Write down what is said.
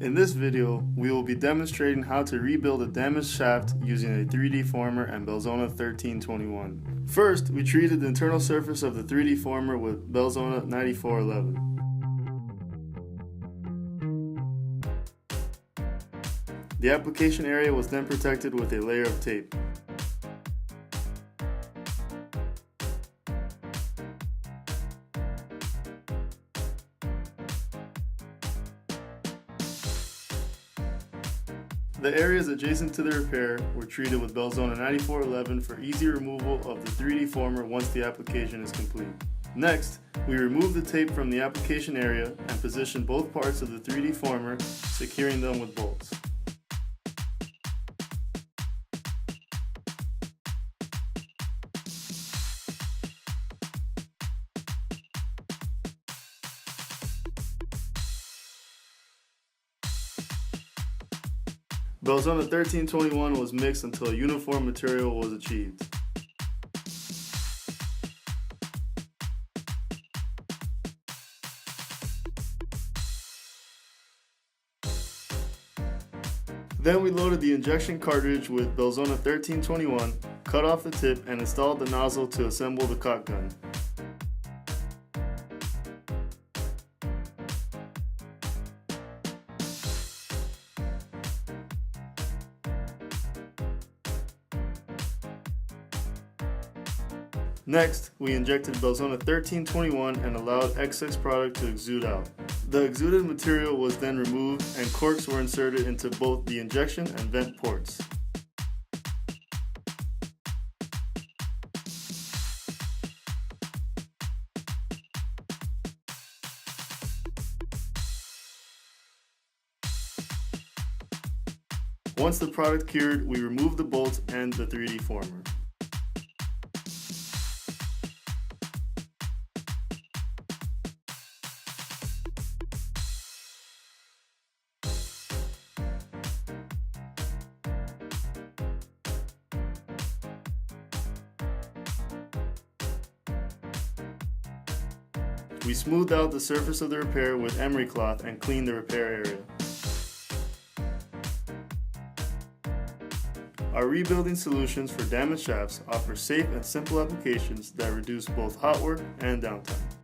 In this video, we will be demonstrating how to rebuild a damaged shaft using a 3D former and Belzona 1321. First, we treated the internal surface of the 3D former with Belzona 9411. The application area was then protected with a layer of tape. The areas adjacent to the repair were treated with Belzona 9411 for easy removal of the 3D former once the application is complete. Next, we removed the tape from the application area and positioned both parts of the 3D former, securing them with bolts. Belzona 1321 was mixed until a uniform material was achieved. Then we loaded the injection cartridge with Belzona 1321, cut off the tip, and installed the nozzle to assemble the caulk gun. Next, we injected Belzona 1321 and allowed excess product to exude out. The exuded material was then removed and corks were inserted into both the injection and vent ports. Once the product cured, we removed the bolts and the 3D former. We smoothed out the surface of the repair with emery cloth and cleaned the repair area. Our rebuilding solutions for damaged shafts offer safe and simple applications that reduce both hot work and downtime.